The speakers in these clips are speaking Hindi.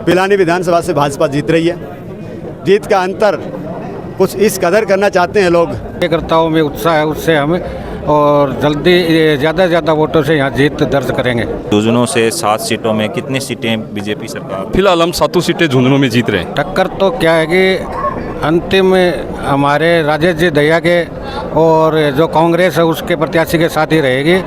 पिलानी विधानसभा से भाजपा जीत रही है। जीत का अंतर कुछ इस कदर करना चाहते हैं लोग। कार्यकर्ताओं में उत्साह है, उससे हम और जल्दी ज़्यादा से ज़्यादा वोटों से यहाँ जीत दर्ज करेंगे। झुंझुनू से 7 सीटों में कितनी सीटें बीजेपी सरकार? फिलहाल हम 7 सीटें झुंझुनू में जीत रहे हैं। टक्कर तो क्या है कि अंतिम हमारे राजेश जी दहिया के और जो कांग्रेस है उसके प्रत्याशी के साथ ही रहेगी।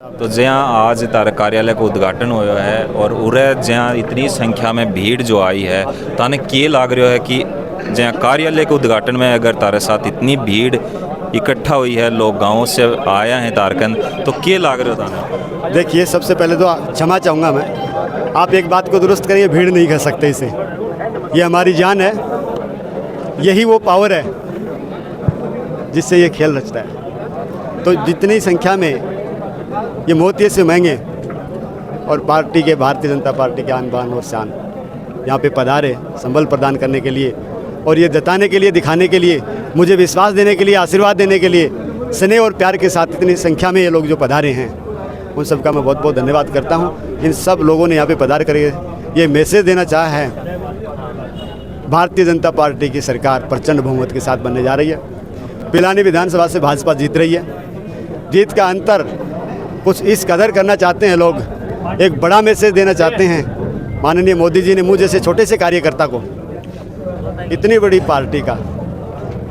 तो जहाँ आज तारा कार्यालय का उद्घाटन हुआ है और उरे जहाँ इतनी संख्या में भीड़ जो आई है, ताने के लाग रहा है कि जहाँ कार्यालय के उद्घाटन में अगर तारे साथ इतनी भीड़ इकट्ठा हुई है, लोग गाँव से आया हैं तारकन, तो के लाग रहे हो ताने? देखिए, सबसे पहले तो क्षमा चाहूँगा मैं, आप एक बात को दुरुस्त करिए, भीड़ नहीं कर सकते इसे। ये हमारी जान है, यही वो पावर है जिससे ये खेल रचता है। तो जितनी संख्या में ये मोतिये से महंगे और पार्टी के, भारतीय जनता पार्टी के आन बान और शान यहाँ पे पधारे संबल प्रदान करने के लिए और ये जताने के लिए, दिखाने के लिए, मुझे विश्वास देने के लिए, आशीर्वाद देने के लिए, स्नेह और प्यार के साथ इतनी संख्या में ये लोग जो पधारे हैं, उन सब का मैं बहुत बहुत धन्यवाद करता हूँ। इन सब लोगों ने यहाँ पे पधार कर ये मैसेज देना चाहा है, भारतीय जनता पार्टी की सरकार प्रचंड बहुमत के साथ बनने जा रही है। पिलानी विधानसभा से भाजपा जीत रही है। जीत का अंतर कुछ इस कदर करना चाहते हैं लोग, एक बड़ा मैसेज देना चाहते हैं। माननीय मोदी जी ने मुझ जैसे छोटे से कार्यकर्ता को इतनी बड़ी पार्टी का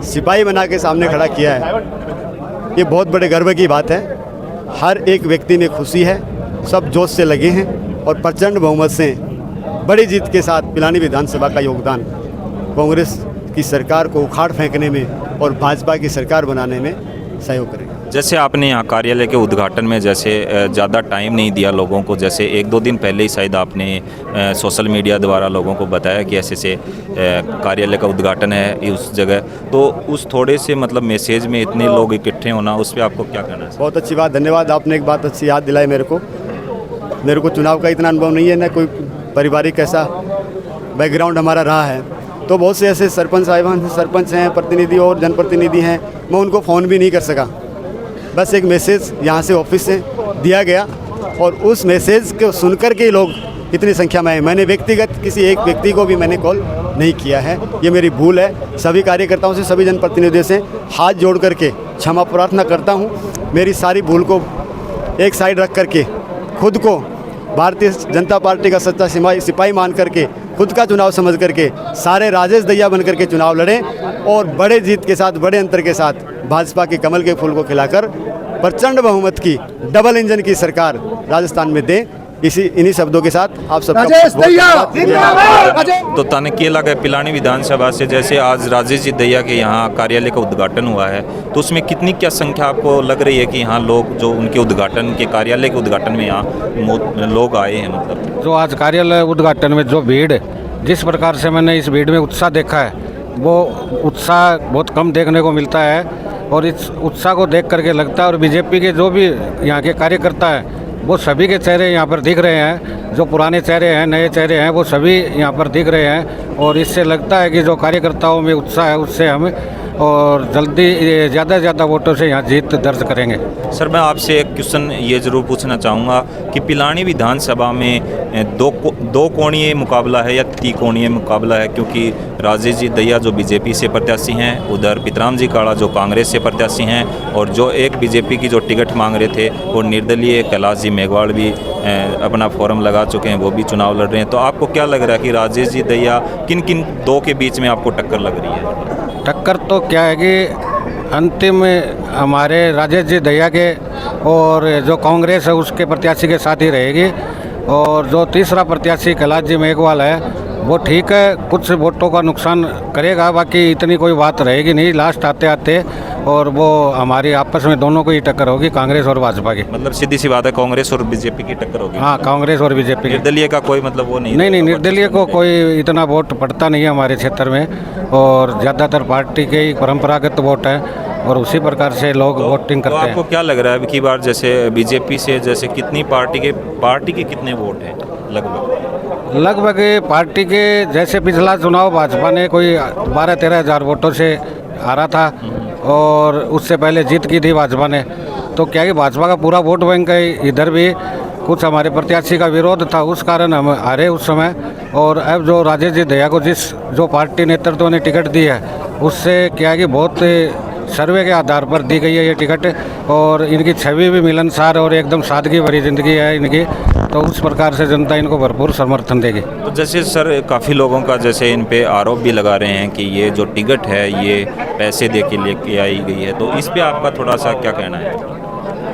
सिपाही बना के सामने खड़ा किया है, ये बहुत बड़े गर्व की बात है। हर एक व्यक्ति में खुशी है, सब जोश से लगे हैं और प्रचंड बहुमत से बड़ी जीत के साथ पिलानी विधानसभा का योगदान कांग्रेस की सरकार को उखाड़ फेंकने में और भाजपा की सरकार बनाने में सहयोग करेगा। जैसे आपने यहाँ कार्यालय के उद्घाटन में जैसे ज़्यादा टाइम नहीं दिया लोगों को, जैसे 1-2 दिन पहले ही शायद आपने सोशल मीडिया द्वारा लोगों को बताया कि ऐसे कार्यालय का उद्घाटन है उस जगह, तो उस थोड़े से मतलब मैसेज में इतने लोग इकट्ठे होना, उस पर आपको क्या कहना है? बहुत अच्छी बात, धन्यवाद। आपने एक बात अच्छी याद दिलाई मेरे को चुनाव का इतना अनुभव नहीं है, न कोई पारिवारिक ऐसा बैकग्राउंड हमारा रहा है, तो बहुत से ऐसे सरपंच हैं, प्रतिनिधि और जनप्रतिनिधि हैं, मैं उनको फ़ोन भी नहीं कर सका। बस एक मैसेज यहाँ से ऑफिस से दिया गया और उस मैसेज को सुनकर के लोग इतनी संख्या में आए। मैंने व्यक्तिगत किसी एक व्यक्ति को भी मैंने कॉल नहीं किया है, ये मेरी भूल है। सभी कार्यकर्ताओं से, सभी जनप्रतिनिधियों से हाथ जोड़ करके क्षमा प्रार्थना करता हूँ। मेरी सारी भूल को एक साइड रख करके खुद को भारतीय जनता पार्टी का सच्चा सिपाही मान करके, खुद का चुनाव समझ करके सारे राजेश दहिया बन करके चुनाव लड़ें और बड़े जीत के साथ, बड़े अंतर के साथ भाजपा के कमल के फूल को खिलाकर प्रचंड बहुमत की डबल इंजन की सरकार राजस्थान में दें। इन्हीं शब्दों के साथ आप सबका तो ताने के लगा पिलानी विधानसभा से जैसे आज राजेश जी दहिया के यहाँ कार्यालय का उद्घाटन हुआ है, तो उसमें कितनी क्या संख्या आपको लग रही है कि यहाँ लोग जो उनके उद्घाटन के कार्यालय के उद्घाटन में यहाँ लोग आए हैं? मतलब जो आज कार्यालय उद्घाटन में जो भीड़, जिस प्रकार से मैंने इस भीड़ में उत्साह देखा है, वो उत्साह बहुत कम देखने को मिलता है और इस उत्साह को देख करके लगता है और बीजेपी के जो भी यहाँ के कार्यकर्ता हैं वो सभी के चेहरे यहाँ पर दिख रहे हैं, जो पुराने चेहरे हैं, नए चेहरे हैं, वो सभी यहाँ पर दिख रहे हैं और इससे लगता है कि जो कार्यकर्ताओं में उत्साह है उससे हम और जल्दी ज़्यादा से ज़्यादा वोटों से यहाँ जीत दर्ज करेंगे। सर, मैं आपसे एक क्वेश्चन ये ज़रूर पूछना चाहूँगा कि पिलानी विधानसभा में दो कोणीय मुकाबला है या त्रिकोणीय मुकाबला है? क्योंकि राजेश जी दहिया जो बीजेपी से प्रत्याशी हैं, उधर पितराम जी काड़ा जो कांग्रेस से प्रत्याशी हैं और जो एक बीजेपी की जो टिकट मांग रहे थे वो निर्दलीय कैलाश जी मेघवाल भी अपना फॉर्म लगा चुके हैं, वो भी चुनाव लड़ रहे हैं। तो आपको क्या लग रहा है कि राजेश जी दहिया किन किन दो के बीच में आपको टक्कर लग रही है? टक्कर तो क्या है कि अंतिम हमारे राजेश जी दहिया के और जो कांग्रेस है उसके प्रत्याशी के साथ ही रहेगी और जो तीसरा प्रत्याशी कैलाश जी मेघवाल है वो ठीक है, कुछ वोटों का नुकसान करेगा, बाकी इतनी कोई बात रहेगी नहीं लास्ट आते आते, और वो हमारी आपस में दोनों को ही टक्कर होगी, कांग्रेस और भाजपा की। मतलब सीधी सी बात है, कांग्रेस और बीजेपी की टक्कर होगी? हाँ, कांग्रेस और बीजेपी। निर्दलीय का कोई मतलब वो नहीं? नहीं, निर्दलीय को कोई इतना वोट पड़ता नहीं है हमारे क्षेत्र में और ज़्यादातर पार्टी के ही परंपरागत वोट है और उसी प्रकार से लोग वोटिंग करते हैं। आपको क्या लग रहा है अब की बार जैसे बीजेपी से जैसे कितनी पार्टी के कितने वोट हैं लगभग पार्टी के जैसे पिछला चुनाव भाजपा ने कोई 12-13 हज़ार वोटों से हारा था और उससे पहले जीत की थी भाजपा ने, तो क्या कि भाजपा का पूरा वोट बैंक है इधर भी कुछ हमारे प्रत्याशी का विरोध था, उस कारण हम हारे उस समय। और अब जो राजेश जी दहिया को जो पार्टी नेतृत्व ने टिकट दी है, उससे क्या है कि बहुत सर्वे के आधार पर दी गई है ये टिकट, और इनकी छवि भी मिलनसार और एकदम सादगी भरी ज़िंदगी है इनकी, तो उस प्रकार से जनता इनको भरपूर समर्थन देगी। तो जैसे सर काफ़ी लोगों का जैसे इन पे आरोप भी लगा रहे हैं कि ये जो टिकट है ये पैसे दे के लेके आई गई है, तो इस पे आपका थोड़ा सा क्या कहना है?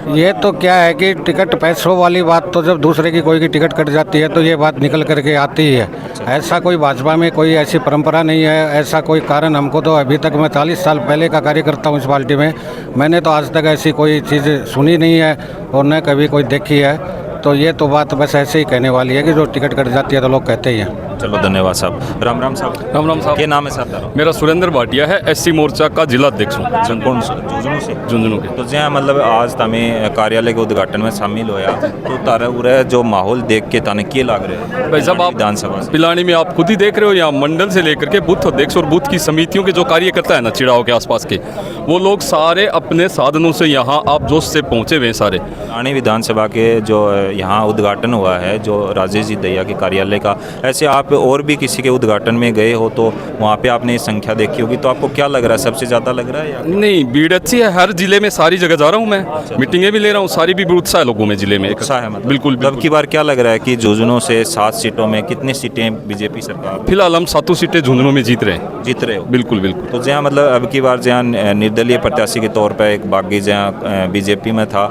ये तो क्या है कि टिकट पैसों वाली बात तो जब दूसरे की कोई की टिकट कट जाती है तो ये बात निकल करके आती ही है। ऐसा कोई भाजपा में कोई ऐसी परंपरा नहीं है, ऐसा कोई कारण हमको तो अभी तक, मैं 40 साल पहले का कार्यकर्ता हूँ इस पार्टी में, मैंने तो आज तक ऐसी कोई चीज़ सुनी नहीं है और न कभी कोई देखी है। तो ये तो बात बस ऐसे ही कहने वाली है कि जो टिकट कट जाती है तो लोग कहते ही हैं। चलो धन्यवाद साहब। राम राम साहब। राम राम साहब। क्या नाम है साहब? मेरा सुरेंद्र भाटिया है, एससी मोर्चा का जिला अध्यक्ष हूँ कौन से? झुंझुनू से? झुंझुनू के। तो जहाँ मतलब आज तमें कार्यालय के उद्घाटन में शामिल होया, तो तारा उरे जो माहौल देख के ताने के लग रहे हैं भाई साहब, आप विधानसभा से? पिलानी में आप खुद ही देख रहे हो, यहाँ मंडल से लेकर के बूथ अध्यक्ष और बूथ की समितियों के जो कार्यकर्ता है ना चिड़ाव के आसपास के, वो लोग सारे अपने साधनों से यहाँ आप जोश से पहुँचे हुए सारे। पिलानी विधानसभा के जो यहाँ उद्घाटन हुआ है जो राजेश जी दहिया के कार्यालय का, ऐसे आप और भी किसी के उद्घाटन में गए हो तो वहाँ पे आपने संख्या देखी होगी, तो आपको क्या लग रहा है, सबसे ज़्यादा लग रहा है या? नहीं, भीड़ अच्छी है, हर जिले में सारी जगह जा रहा हूँ मैं, मीटिंगें भी ले रहा हूँ, सारी भी उत्साह है लोगों में जिले में। उत्साह है मतलब? बिल्कुल। अब की बार क्या लग रहा है कि झुंझुनू से 7 सीटों में कितनी सीटें बीजेपी सरकार? फिलहाल हम 7 सीटें झुंझुनू में जीत रहे हैं। जीत रहे हो? बिल्कुल बिल्कुल। तो जहाँ मतलब अब की बार जहाँ निर्दलीय प्रत्याशी के तौर पर एक बागी जहाँ बीजेपी में था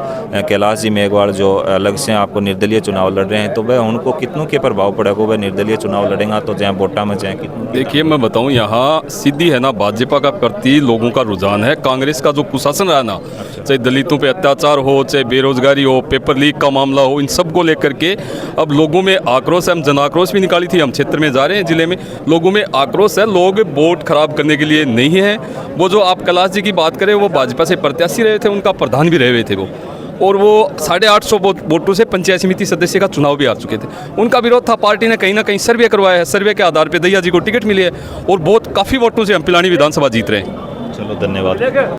कैलाश जी मेघवाल जो अलग से आपको निर्दलीय चुनाव लड़ रहे हैं, तो वह उनको कितनों के प्रभाव पड़ेगा? वह निर्दलीय चुनाव लड़ेगा तो जहाँ वोटा में जाए कितनों? देखिए मैं बताऊं, यहाँ सीधी है ना भाजपा का प्रति लोगों का रुझान है। कांग्रेस का जो कुशासन रहा ना, चाहे दलितों पे अत्याचार हो, चाहे बेरोजगारी हो, पेपर लीक का मामला हो, इन सब को लेकर के अब लोगों में आक्रोश है। हम जन आक्रोश भी निकाली थी, हम क्षेत्र में जा रहे हैं, जिले में लोगों में आक्रोश है। लोग वोट खराब करने के लिए नहीं है। वो जो आप कैलाश जी की बात करें, वो भाजपा से प्रत्याशी रहे थे, उनका प्रधान भी रहे हुए थे वो, और वो 850 वोटों से पंचायत समिति सदस्य का चुनाव भी आ चुके थे। उनका विरोध था, पार्टी ने कहीं ना कहीं सर्वे करवाया है, सर्वे के आधार पर दहिया जी को टिकट मिली है और बहुत काफ़ी वोटों से हम पिलानी विधानसभा जीत रहे हैं। चलो धन्यवाद।